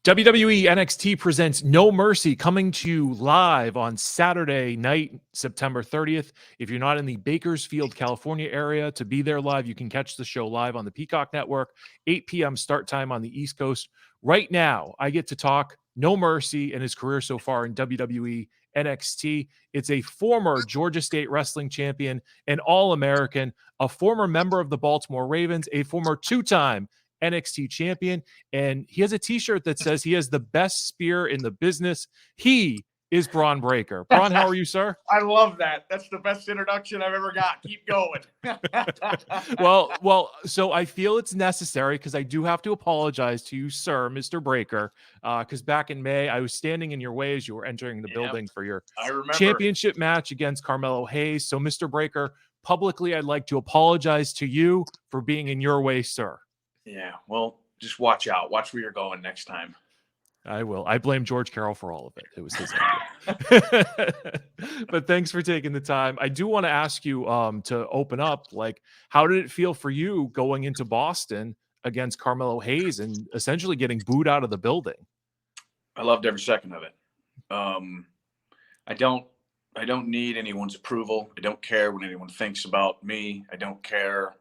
WWE NXT presents No Mercy, coming to you live on Saturday night, September 30th. If you're not in the Bakersfield, California area to be there live, you can catch the show live on the Peacock Network, 8 p.m. start time on the East Coast. Right now, I get to talk No Mercy and his career so far in WWE NXT. It's a former Georgia State Wrestling champion, an All-American, a former member of the Baltimore Ravens, a former two-time NXT champion, and he has a t-shirt that says he has the best spear in the business. He is Bron Breaker. Bron, how are you, sir? I love that. That's the best introduction I've ever got. Keep going. Well, so I feel it's necessary because I do have to apologize to you, sir, Mr. Breaker, because back in May, I was standing in your way as you were entering the building for your championship match against Carmelo Hayes. So, Mr. Breaker, publicly, I'd like to apologize to you for being in your way, sir. Yeah, well, just watch out. Watch where you're going next time. I will. I blame George Carroll for all of it. It was his idea. But thanks for taking the time. I do want to ask you to open up, like, how did it feel for you going into Boston against Carmelo Hayes and essentially getting booed out of the building? I loved every second of it. I don't need anyone's approval. I don't care what anyone thinks about me. I don't care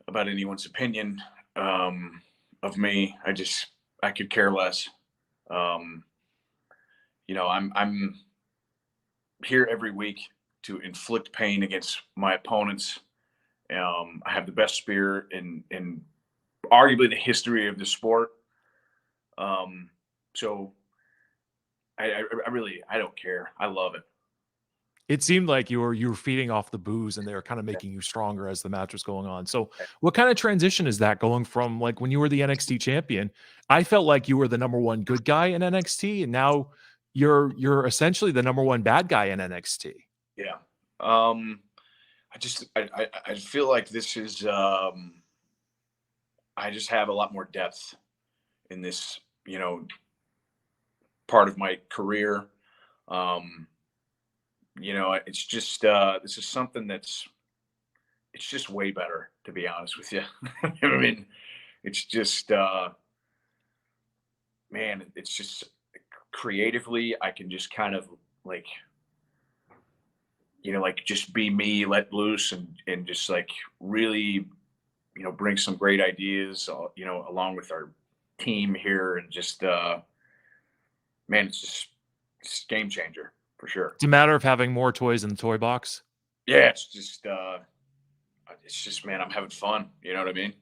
about anyone's opinion of me. I could care less. I'm here every week to inflict pain against my opponents. I have the best spear in arguably the history of the sport. So I don't care. I love it. It seemed like you were feeding off the booze and they were kind of making you stronger as the match was going on. So what kind of transition is that going from, like, when you were the NXT champion? I felt like you were the number one good guy in NXT, and now you're essentially the number one bad guy in NXT. Yeah. I feel like this is I just have a lot more depth in this, part of my career. It's just this is something it's just way better, to be honest with you. I mean, it's just man, it's just creatively I can just kind of just be me, let loose, and just really bring some great ideas along with our team here, and just man, it's a game changer. For sure. It's a matter of having more toys in the toy box. Yeah, it's just, man, I'm having fun. You know what I mean?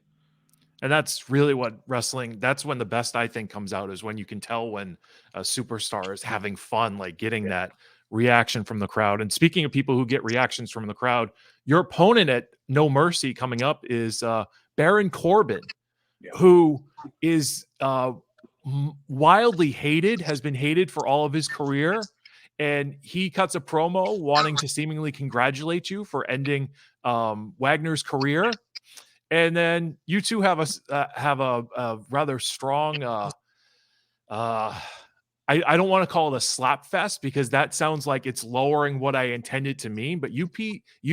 And that's really what wrestling, that's when the best, I think, comes out, is when you can tell when a superstar is having fun, like getting that reaction from the crowd. And speaking of people who get reactions from the crowd, your opponent at No Mercy coming up is Baron Corbin, who is wildly hated, has been hated for all of his career. And he cuts a promo wanting to seemingly congratulate you for ending Wagner's career. And then you two have a rather strong, I don't want to call it a slap fest, because that sounds like it's lowering what I intended to mean. But you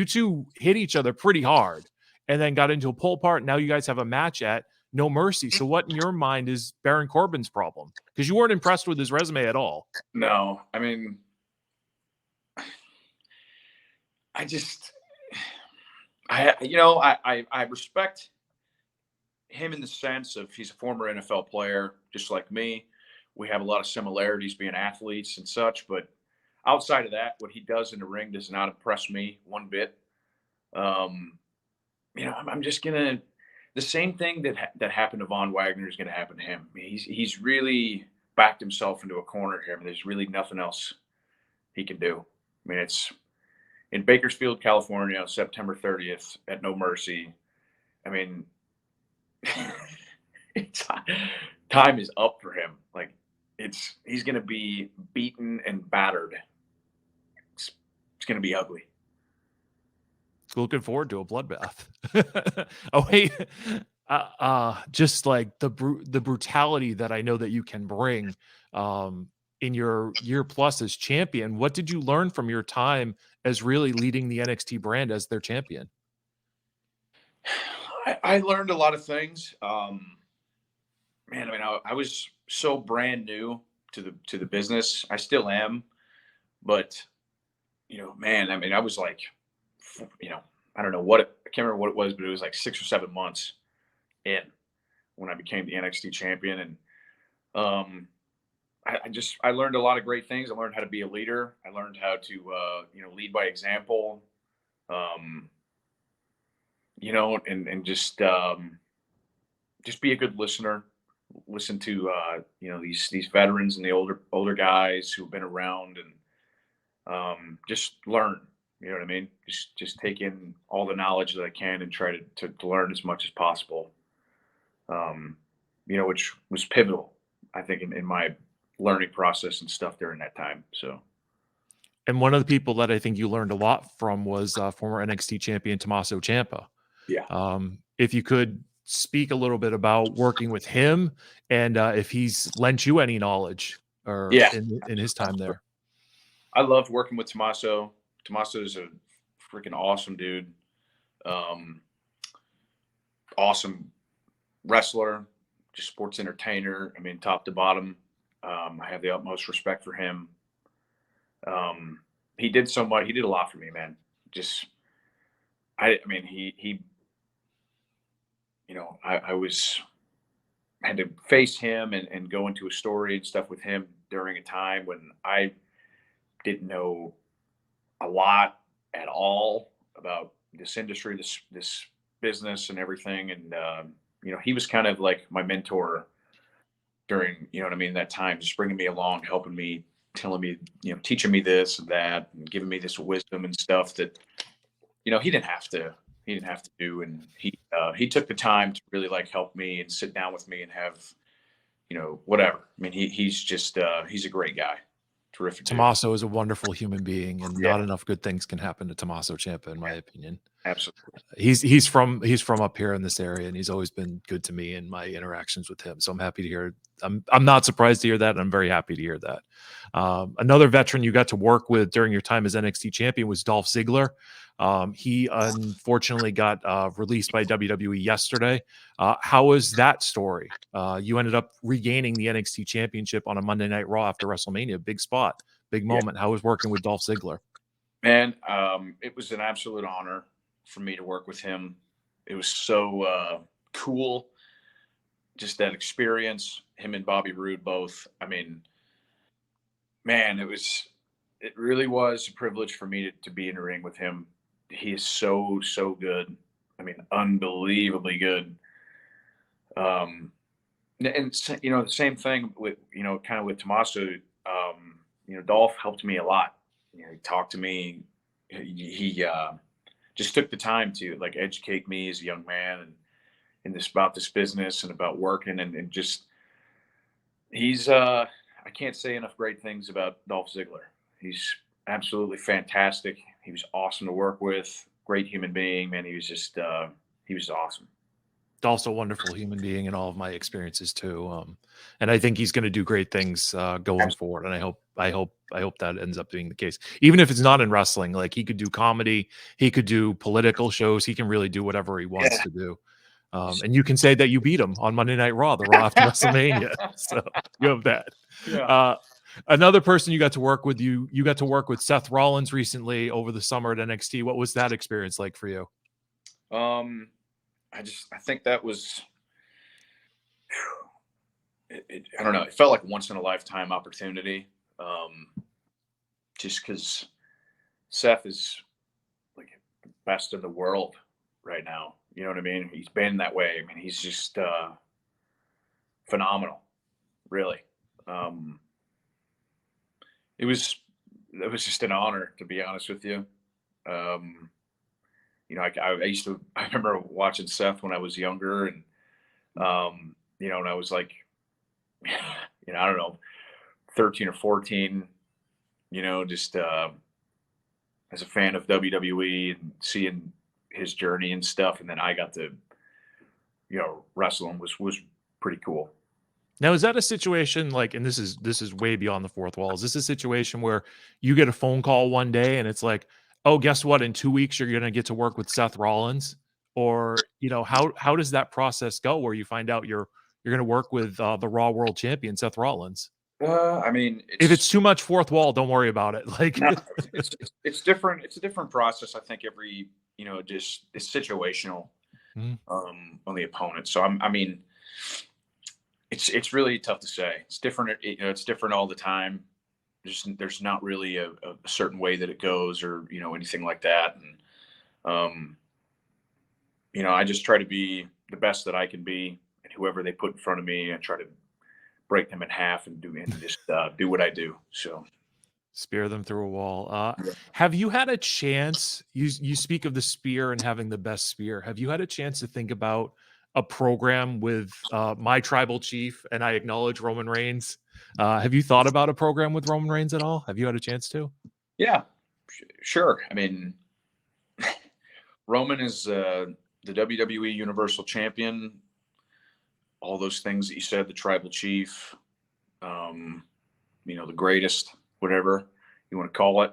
two hit each other pretty hard and then got into a pull apart. Now you guys have a match at No Mercy. So what in your mind is Baron Corbin's problem? Because you weren't impressed with his resume at all. No, I mean, I respect him in the sense of he's a former NFL player, just like me. We have a lot of similarities being athletes and such, but outside of that, what he does in the ring does not impress me one bit. I'm just the same thing that happened to Von Wagner is going to happen to him. I mean, he's really backed himself into a corner here. I mean, there's really nothing else he can do. I mean, it's in Bakersfield, California, September 30th at No Mercy. I mean, time is up for him. He's going to be beaten and battered. It's going to be ugly. Looking forward to a bloodbath. Oh, wait. Just like the brutality that I know that you can bring in your year plus as champion. What did you learn from your time as really leading the NXT brand as their champion? I learned a lot of things. man, I mean, I was so brand new to the business. I still am, but man, I mean, I was like, I don't know I can't remember what it was, but it was like 6 or 7 months in when I became the NXT champion. And um, I learned a lot of great things. I learned how to be a leader. I learned how to, lead by example, um, and just be a good listener. Listen to, these veterans and the older guys who've been around, and just learn. You know what I mean? Just take in all the knowledge that I can and try to learn as much as possible. Which was pivotal, I think, in my learning process and stuff during that time. So, And one of the people that I think you learned a lot from was former NXT champion Tomaso Ciampa. yeah, If you could speak a little bit about working with him and if he's lent you any knowledge or yeah, in his time there. I loved working with Tomaso. Tomaso is a freaking awesome dude. Um, awesome wrestler, just sports entertainer. I mean, top to bottom. I have the utmost respect for him. He did so much. He did a lot for me, man. Just, I mean, he I had to face him and go into a story and stuff with him during a time when I didn't know a lot at all about this industry, this business and everything. And, he was kind of like my mentor during, that time, just bringing me along, helping me, telling me, teaching me this and that, and giving me this wisdom and stuff that, he didn't have to do. And he took the time to really like help me and sit down with me and have, whatever. I mean, he's just, he's a great guy. Terrific dude. Tomaso is a wonderful human being, and Yeah. not enough good things can happen to Tomaso Ciampa, in my opinion. Absolutely. He's from up here in this area, and he's always been good to me in my interactions with him. So I'm happy to hear. I'm not surprised to hear that, and I'm very happy to hear that. Another veteran you got to work with during your time as NXT champion was Dolph Ziggler. He unfortunately got released by WWE yesterday. How was that story? You ended up regaining the NXT championship on a Monday Night Raw after WrestleMania. Big spot, big moment. How was working with Dolph Ziggler? Man, it was an absolute honor for me to work with him. It was so cool. Just that experience, him and Bobby Roode both. I mean, man, it really was a privilege for me to be in the ring with him. He is so good. I mean, unbelievably good. And the same thing with, kind of with Tommaso. Dolph helped me a lot. He talked to me. He just took the time to like educate me as a young man and about this business and about working, and just he's I can't say enough great things about Dolph Ziggler. He's absolutely fantastic. He was awesome to work with. Great human being, man. He was just he was awesome. Also a wonderful human being in all of my experiences too. And I think he's going to do great things going forward. And I hope that ends up being the case. Even if it's not in wrestling, like he could do comedy, he could do political shows. He can really do whatever he wants to do. And you can say that you beat him on Monday Night Raw, the Raw after WrestleMania. So you have that. Yeah. Another person you got to work with, you got to work with Seth Rollins recently over the summer at NXT. What was that experience like for you? I think that was, I don't know. It felt like a once in a lifetime opportunity. Just because Seth is like the best in the world right now. You know what I mean? He's been that way. I mean, he's just phenomenal, really. It was just an honor, to be honest with you. I remember watching Seth when I was younger, and and I was like, I don't know, 13 or 14, just as a fan of WWE and seeing his journey and stuff, and then I got to, wrestle him was pretty cool. Now, is that a situation like, and this is way beyond the fourth wall, is this a situation where you get a phone call one day and it's like, oh, guess what? In 2 weeks, you're going to get to work with Seth Rollins? Or, how does that process go where you find out you're You're going to work with the Raw World Champion, Seth Rollins. I mean, If it's too much fourth wall, don't worry about it. Like, no, it's different. It's a different process. I think every, just it's situational on the opponent. So I mean, it's really tough to say. It's different. It's different all the time. There's not really a certain way that it goes or, anything like that. And, I just try to be the best that I can be, and whoever they put in front of me, I try to break them in half and just do what I do. So spear them through a wall. Have you had a chance? You speak of the spear and having the best spear. Have you had a chance to think about a program with my tribal chief? And I acknowledge Roman Reigns. Have you thought about a program with Roman Reigns at all? Have you had a chance to? Yeah, sure. I mean, Roman is the WWE Universal Champion. All those things that you said, the tribal chief, the greatest, whatever you want to call it.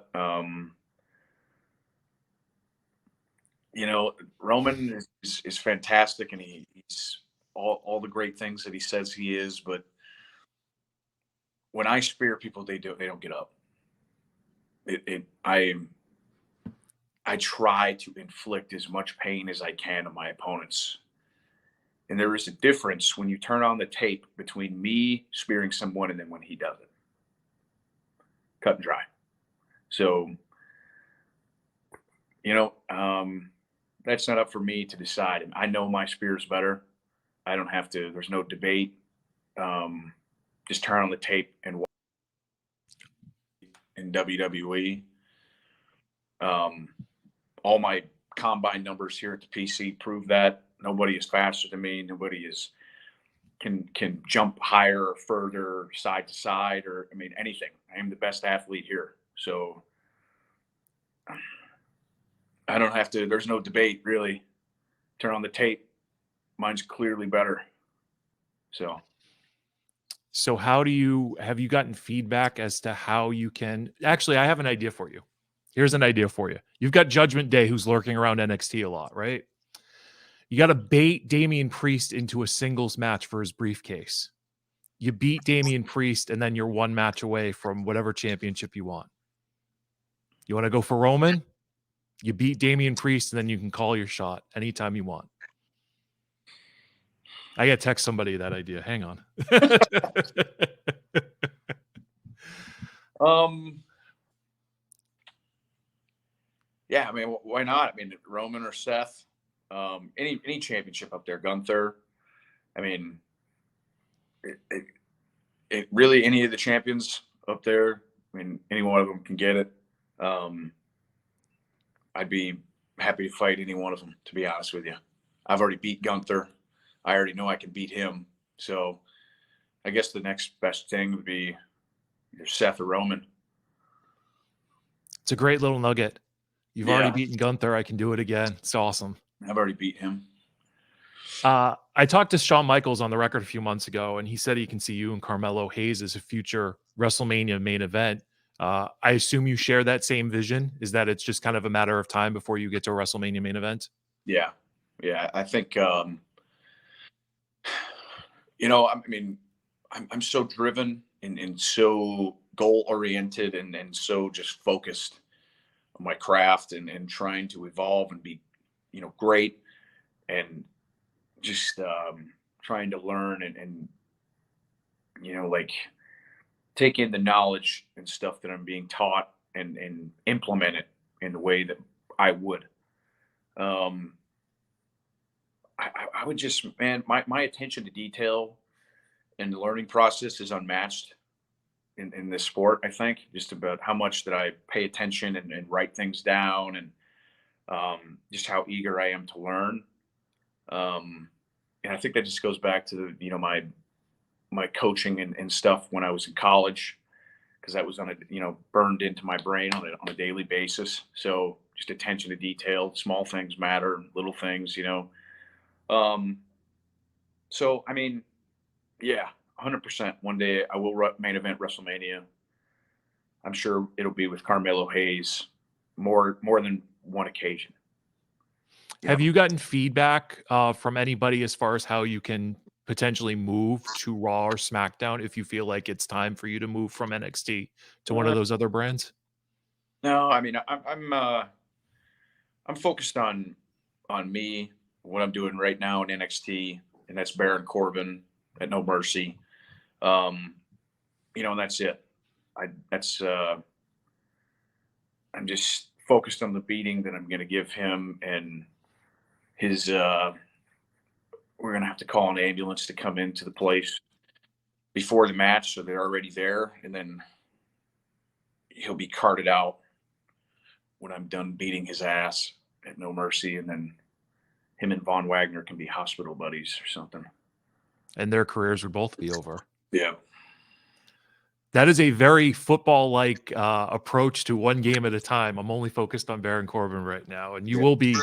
Roman is fantastic, and he's all the great things that he says he is. But when I spear people, they don't get up. I try to inflict as much pain as I can on my opponents. And there is a difference when you turn on the tape between me spearing someone and then when he does it. Cut and dry. So, that's not up for me to decide. And I know my spear is better. I don't have to, there's no debate. Just turn on the tape and watch in WWE. All my combine numbers here at the PC prove that. Nobody is faster than me. Nobody can jump higher or further, side to side, or anything. I am the best athlete here. So I don't have to, there's no debate really. Turn on the tape. Mine's clearly better. So have you gotten feedback as to how you can, actually, I have an idea for you. Here's an idea for you. You've got Judgment Day who's lurking around NXT a lot, right? You got to bait Damian Priest into a singles match for his briefcase. You beat Damian Priest, and then you're one match away from whatever championship you want. You want to go for Roman? You beat Damian Priest, and then you can call your shot anytime you want. I got to text somebody that idea. Hang on. Yeah, why not? Roman or Seth, any championship up there, Gunther. It really, any of the champions up there. Any one of them can get it. I'd be happy to fight any one of them, to be honest with you. I've already beat Gunther. I already know I can beat him. So I guess the next best thing would be either Seth or Roman. It's a great little nugget. You've already beaten Gunther. I can do it again. It's awesome. I've already beat him. I talked to Shawn Michaels on the record a few months ago, and he said he can see you and Carmelo Hayes as a future WrestleMania main event. I assume you share that same vision, is that it's just kind of a matter of time before you get to a WrestleMania main event? Yeah. I think, I'm so driven and so goal-oriented and so just focused on my craft and trying to evolve and be, great, and just trying to learn and take in the knowledge and stuff that I'm being taught and implement it in the way that I would. I would just, my attention to detail and the learning process is unmatched in this sport. I think just about how much that I pay attention and write things down, and just how eager I am to learn. And I think that just goes back to my coaching and stuff when I was in college, because that was burned into my brain on a daily basis. So just attention to detail, small things matter, little things, So, 100%. One day I will main event WrestleMania. I'm sure it'll be with Carmelo Hayes more than one occasion. Have you gotten feedback from anybody as far as how you can potentially move to Raw or SmackDown if you feel like it's time for you to move from NXT to one of those other brands? No, I mean, I'm focused on me, what I'm doing right now in NXT, and that's Baron Corbin at No Mercy. You know, and that's it. I'm just focused on the beating that I'm going to give him, and his. We're going to have to call an ambulance to come into the place before the match, so they're already there, and then he'll be carted out when I'm done beating his ass at No Mercy, and then him and Von Wagner can be hospital buddies or something. And their careers would both be over. Yeah. That is a very football-like approach to one game at a time. I'm only focused on Baron Corbin right now, and you will be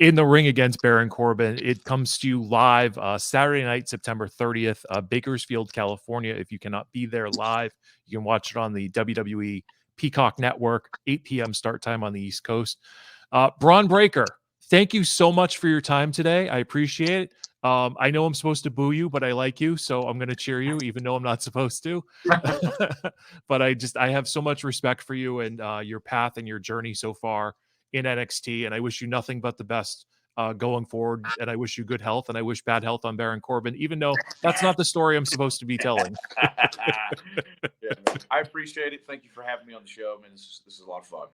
in the ring against Baron Corbin. It comes to you live Saturday night, September 30th, Bakersfield, California. If you cannot be there live, you can watch it on the WWE Peacock Network, 8 p.m. start time on the East Coast. Bron Breaker, thank you so much for your time today. I appreciate it. I know I'm supposed to boo you, but I like you, so I'm going to cheer you, even though I'm not supposed to. But I have so much respect for you and your path and your journey so far in NXT, and I wish you nothing but the best going forward. And I wish you good health, and I wish bad health on Baron Corbin, even though that's not the story I'm supposed to be telling. Yeah, I appreciate it. Thank you for having me on the show, man. This is a lot of fun.